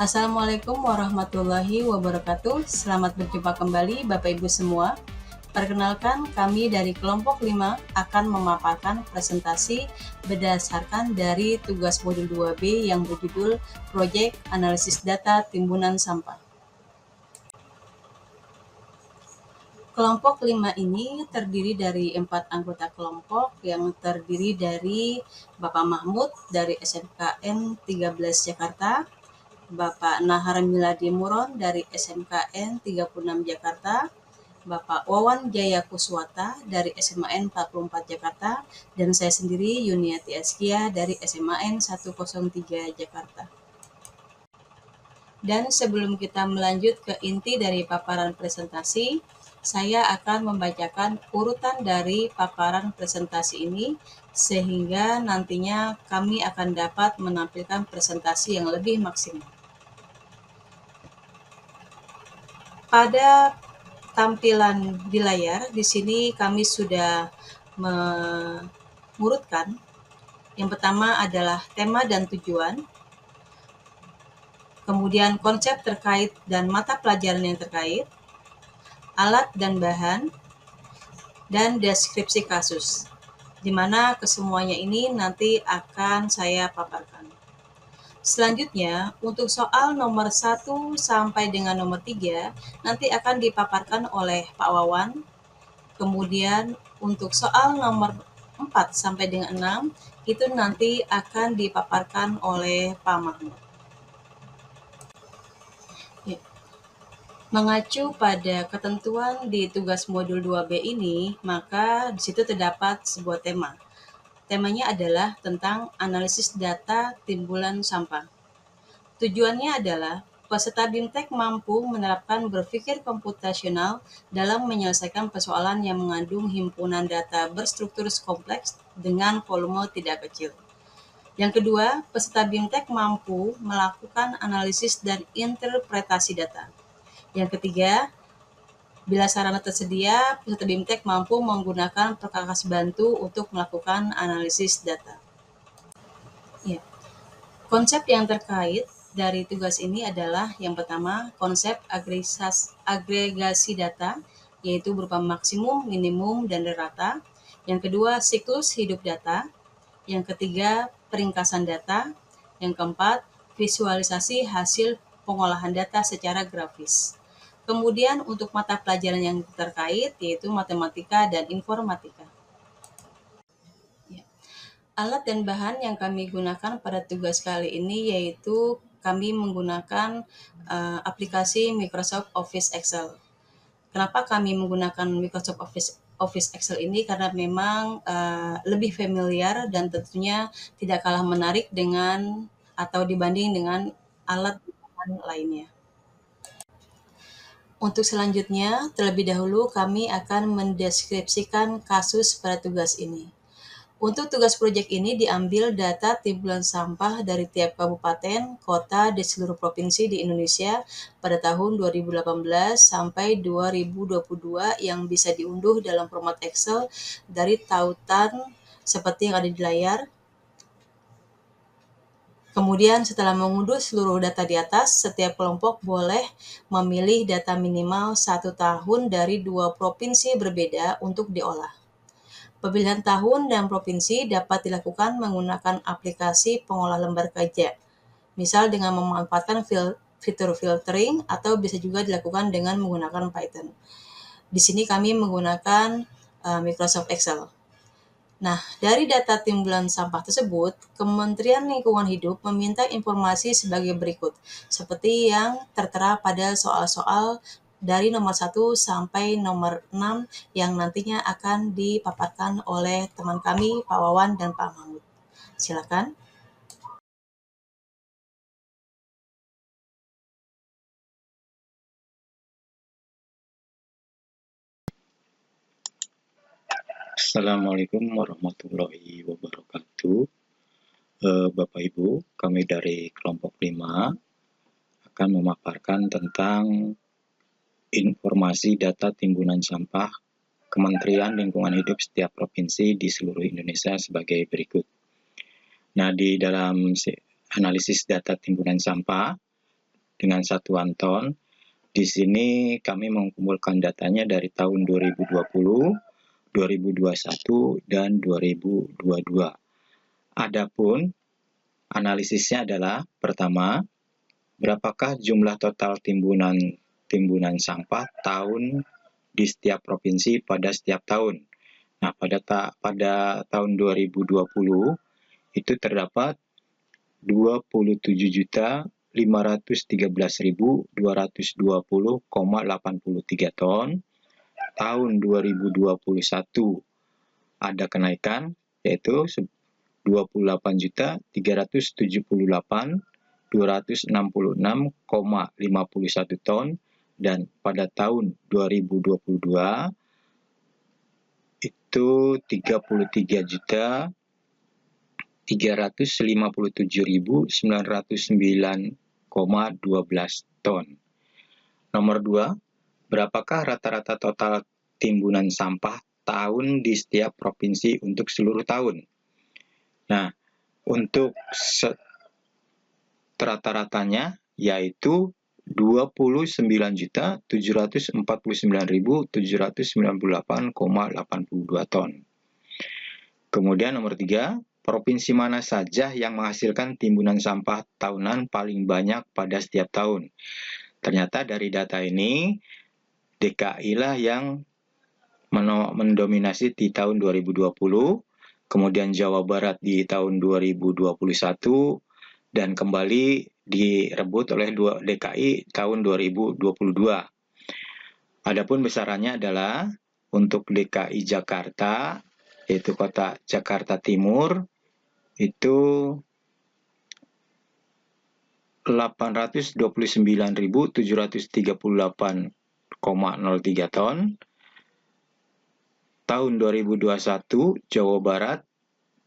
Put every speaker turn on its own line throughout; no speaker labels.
Assalamualaikum warahmatullahi wabarakatuh. Selamat berjumpa kembali Bapak Ibu semua. Perkenalkan, kami dari kelompok 5 akan memaparkan presentasi berdasarkan dari tugas modul 2B yang berjudul Proyek Analisis Data Timbunan Sampah. Kelompok 5 ini terdiri dari 4 anggota kelompok yang terdiri dari Bapak Mahmud dari SMKN 13 Jakarta, Bapak Nahar Miladi Muron dari SMKN 36 Jakarta, Bapak Wawan Jaya Kuswata dari SMAN 44 Jakarta, dan saya sendiri Yuniati Askia dari SMAN 103 Jakarta. Dan sebelum kita melanjut ke inti dari paparan presentasi, saya akan membacakan urutan dari paparan presentasi ini sehingga nantinya kami akan dapat menampilkan presentasi yang lebih maksimal. Pada tampilan di layar, di sini kami sudah mengurutkan. Yang pertama adalah tema dan tujuan, kemudian konsep terkait dan mata pelajaran yang terkait, alat dan bahan, dan deskripsi kasus, di mana kesemuanya ini nanti akan saya paparkan. Selanjutnya, untuk soal nomor 1 sampai dengan nomor 3 nanti akan dipaparkan oleh Pak Wawan. Kemudian untuk soal nomor 4 sampai dengan 6 itu nanti akan dipaparkan oleh Pak Mahmud. Mengacu pada ketentuan di tugas modul 2B ini, maka di situ terdapat sebuah tema. Temanya adalah tentang analisis data timbulan sampah. Tujuannya adalah peserta BIMTEK mampu menerapkan berpikir komputasional dalam menyelesaikan persoalan yang mengandung himpunan data berstruktur kompleks dengan volume tidak kecil. Yang kedua, peserta BIMTEK mampu melakukan analisis dan interpretasi data. Yang ketiga, bila sarana tersedia, peserta BIMTEK mampu menggunakan perkakas bantu untuk melakukan analisis data. Ya. Konsep yang terkait dari tugas ini adalah yang pertama, konsep agregasi data, yaitu berupa maksimum, minimum, dan rata. Yang kedua, siklus hidup data. Yang ketiga, peringkasan data. Yang keempat, visualisasi hasil pengolahan data secara grafis. Kemudian untuk mata pelajaran yang terkait, yaitu matematika dan informatika. Alat dan bahan yang kami gunakan pada tugas kali ini yaitu kami menggunakan aplikasi Microsoft Office Excel. Kenapa kami menggunakan Microsoft Office Excel ini? Karena memang lebih familiar dan tentunya tidak kalah menarik dengan atau dibanding dengan alat bahan lainnya. Untuk selanjutnya, terlebih dahulu kami akan mendeskripsikan kasus pada tugas ini. Untuk tugas proyek ini diambil data timbulan sampah dari tiap kabupaten, kota di seluruh provinsi di Indonesia pada tahun 2018 sampai 2022 yang bisa diunduh dalam format Excel dari tautan seperti yang ada di layar. Kemudian setelah mengunduh seluruh data di atas, setiap kelompok boleh memilih data minimal 1 tahun dari 2 provinsi berbeda untuk diolah. Pemilihan tahun dan provinsi dapat dilakukan menggunakan aplikasi pengolah lembar kerja, misal dengan memanfaatkan fitur filtering atau bisa juga dilakukan dengan menggunakan Python. Di sini kami menggunakan Microsoft Excel. Nah, dari data timbulan sampah tersebut, Kementerian Lingkungan Hidup meminta informasi sebagai berikut, seperti yang tertera pada soal-soal dari nomor 1 sampai nomor 6 yang nantinya akan dipaparkan oleh teman kami, Pak Wawan dan Pak Mahmud. Silakan.
Assalamualaikum warahmatullahi wabarakatuh. Bapak Ibu, kami dari kelompok 5 akan memaparkan tentang informasi data timbunan sampah Kementerian Lingkungan Hidup setiap provinsi di seluruh Indonesia sebagai berikut. Nah, di dalam analisis data timbunan sampah, dengan satuan ton. Di sini kami mengumpulkan datanya dari tahun 2020, 2021, dan 2022. Adapun analisisnya adalah pertama, berapakah jumlah total timbunan sampah di setiap provinsi pada setiap tahun. Nah, pada tahun 2020 itu terdapat 27.513.220,83 ton. Tahun 2021 ada kenaikan, yaitu 28.378.266,51 ton, dan pada tahun 2022 itu 33.357.909,12 ton. Nomor 2, berapakah rata-rata total timbunan sampah tahun di setiap provinsi untuk seluruh tahun? Nah, untuk rata-ratanya yaitu 29.749.798,82 ton. Kemudian nomor 3, provinsi mana saja yang menghasilkan timbunan sampah tahunan paling banyak pada setiap tahun? Ternyata dari data ini, DKI lah yang mendominasi di tahun 2020, kemudian Jawa Barat di tahun 2021, dan kembali direbut oleh DKI tahun 2022. Adapun besarannya adalah untuk DKI Jakarta, yaitu kota Jakarta Timur, itu 829.738,03 ton. Tahun 2021 Jawa Barat,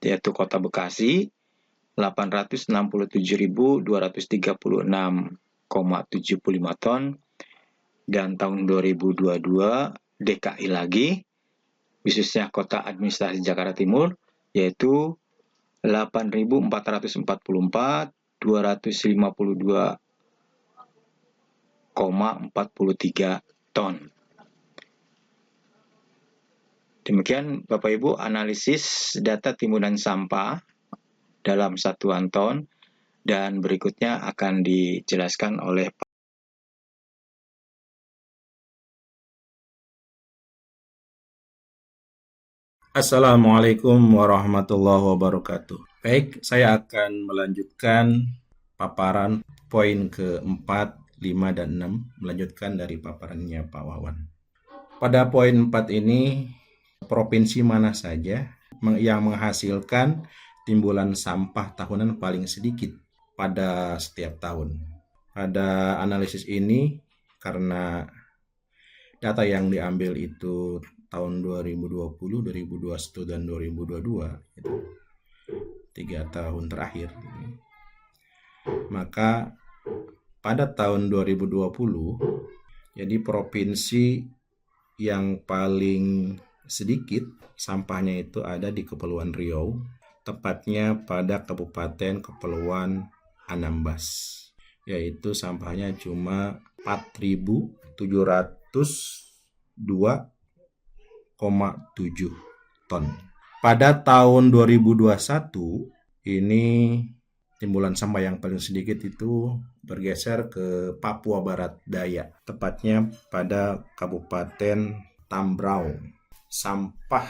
yaitu kota Bekasi, 867.236,75 ton. Dan tahun 2022 DKI lagi, khususnya kota administrasi Jakarta Timur, yaitu 8.444.252,43 ton. Demikian Bapak Ibu analisis data timbunan sampah dalam satuan ton, dan berikutnya akan dijelaskan oleh
Assalamualaikum warahmatullahi wabarakatuh. Baik, saya akan melanjutkan paparan poin ke-4, 5, dan 6, melanjutkan dari paparannya Pak Wawan. Pada poin 4 ini, provinsi mana saja yang menghasilkan timbulan sampah tahunan paling sedikit pada setiap tahun. Pada analisis ini, karena data yang diambil itu tahun 2020, 2021, dan 2022, itu 3 tahun terakhir. Maka pada tahun 2020, jadi provinsi yang paling sedikit sampahnya itu ada di Kepulauan Riau, tepatnya pada Kabupaten Kepulauan Anambas, yaitu sampahnya cuma 4.702,7 ton. Pada tahun 2021 ini timbulan sampah yang paling sedikit itu bergeser ke Papua Barat Daya, tepatnya pada Kabupaten Tambrau. Sampah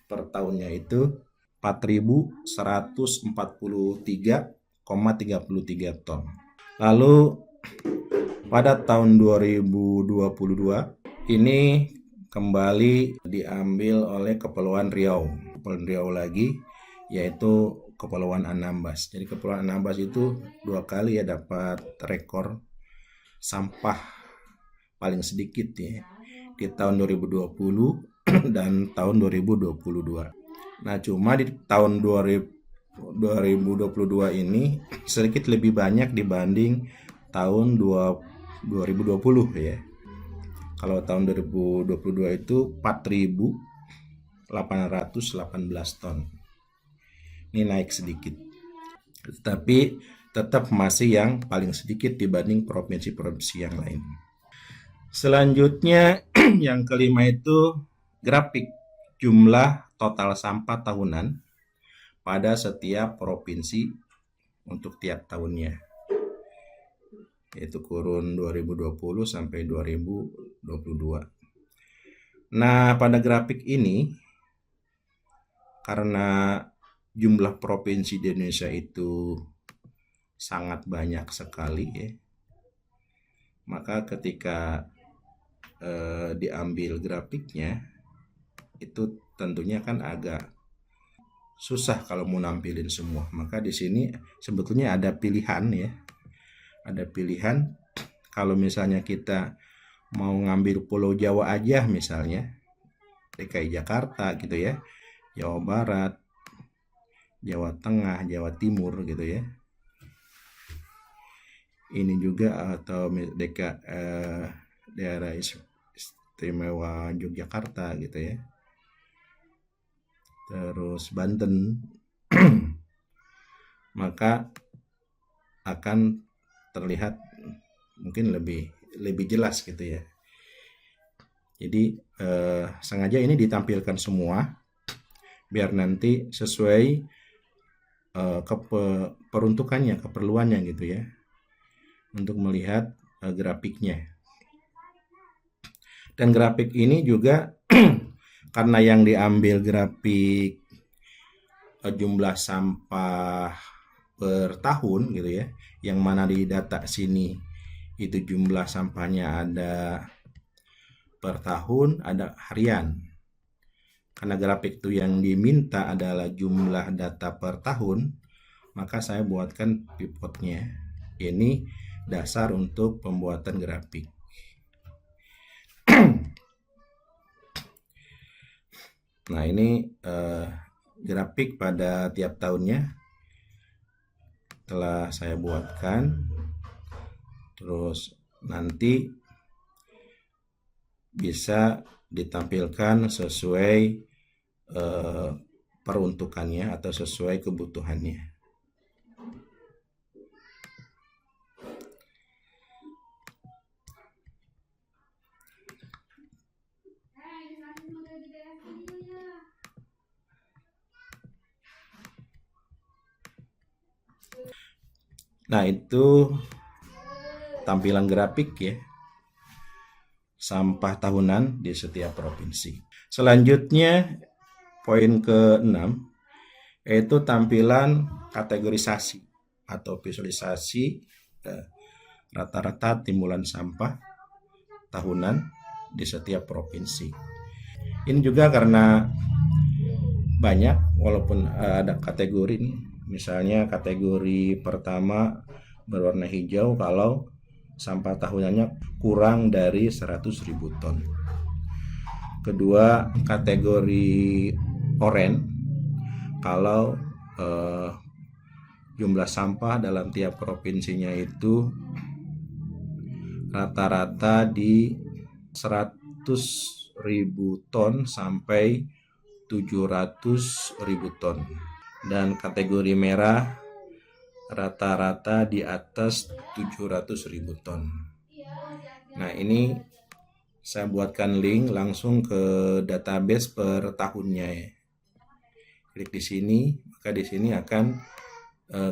per tahunnya itu 4.143,33 ton. Lalu pada tahun 2022 ini kembali diambil oleh Kepulauan Riau. Kepulauan Riau lagi, yaitu Kepulauan Anambas. Jadi Kepulauan Anambas itu 2 kali ya dapat rekor sampah paling sedikit ya, di tahun 2020 dan tahun 2022. Nah, cuma di tahun 2022 ini sedikit lebih banyak dibanding tahun 2020 ya. Kalau tahun 2022 itu 4.818 ton. Ini naik sedikit. Tetapi tetap masih yang paling sedikit dibanding provinsi-provinsi yang lain. Selanjutnya yang kelima itu grafik jumlah total sampah tahunan pada setiap provinsi untuk tiap tahunnya, yaitu kurun 2020 sampai 2022. Nah, pada grafik ini, karena jumlah provinsi di Indonesia itu sangat banyak sekali ya, maka ketika diambil grafiknya itu tentunya kan agak susah kalau mau nampilin semua. Maka di sini sebetulnya ada pilihan ya. Ada pilihan kalau misalnya kita mau ngambil Pulau Jawa aja misalnya, DKI Jakarta gitu ya, Jawa Barat, Jawa Tengah, Jawa Timur gitu ya. Ini juga atau daerah istimewa Yogyakarta gitu ya. Terus Banten. Maka akan terlihat mungkin lebih jelas gitu ya. Jadi sengaja ini ditampilkan semua biar nanti sesuai peruntukannya, keperluannya gitu ya, untuk melihat grafiknya. Dan grafik ini juga karena yang diambil grafik jumlah sampah per tahun gitu ya, yang mana di data sini itu jumlah sampahnya ada per tahun, ada harian. Karena grafik itu yang diminta adalah jumlah data per tahun, maka saya buatkan pivotnya. Ini dasar untuk pembuatan grafik. Nah, ini grafik pada tiap tahunnya telah saya buatkan. Terus nanti bisa ditampilkan sesuai peruntukannya atau sesuai kebutuhannya. Nah, itu tampilan grafik ya, sampah tahunan di setiap provinsi. Selanjutnya, poin ke-6, yaitu tampilan kategorisasi atau visualisasi rata-rata timbulan sampah tahunan di setiap provinsi. Ini juga karena banyak, walaupun ada kategori nih. Misalnya kategori pertama berwarna hijau kalau sampah tahunannya kurang dari 100.000 ton. Kedua, kategori oranye kalau jumlah sampah dalam tiap provinsinya itu rata-rata di 100.000 ton sampai 700.000 ton. Dan kategori merah rata-rata di atas 700.000 ton. Nah, ini saya buatkan link langsung ke database per tahunnya ya. Klik di sini, maka di sini akan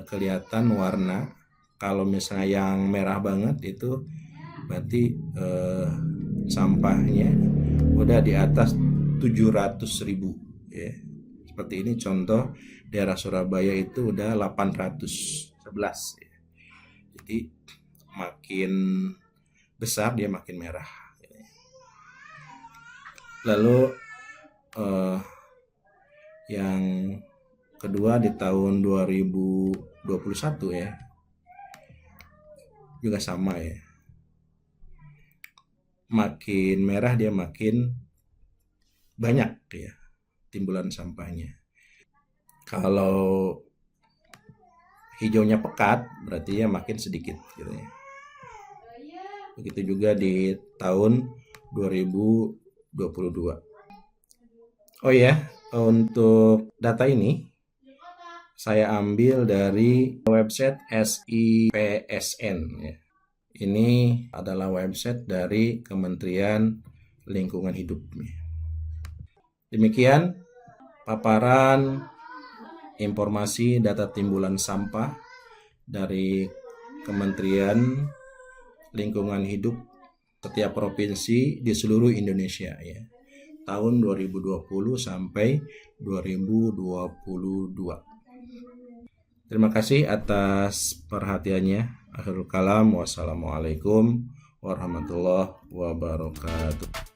kelihatan warna. Kalau misalnya yang merah banget itu berarti sampahnya udah di atas 700.000 ya. Seperti ini contoh daerah Surabaya itu udah 811 ya. Jadi makin besar dia makin merah. Lalu yang kedua di tahun 2021 ya, juga sama ya. Makin merah dia makin banyak ya timbulan sampahnya. Kalau hijaunya pekat berarti ya makin sedikit gitu ya. Begitu juga di tahun 2022. Oh ya, untuk data ini saya ambil dari website SIPSN. Ini adalah website dari Kementerian Lingkungan Hidup. Demikian paparan informasi data timbulan sampah dari Kementerian Lingkungan Hidup setiap provinsi di seluruh Indonesia ya. Tahun 2020 sampai 2022. Terima kasih atas perhatiannya. Akhirul kalam, wassalamualaikum warahmatullahi wabarakatuh.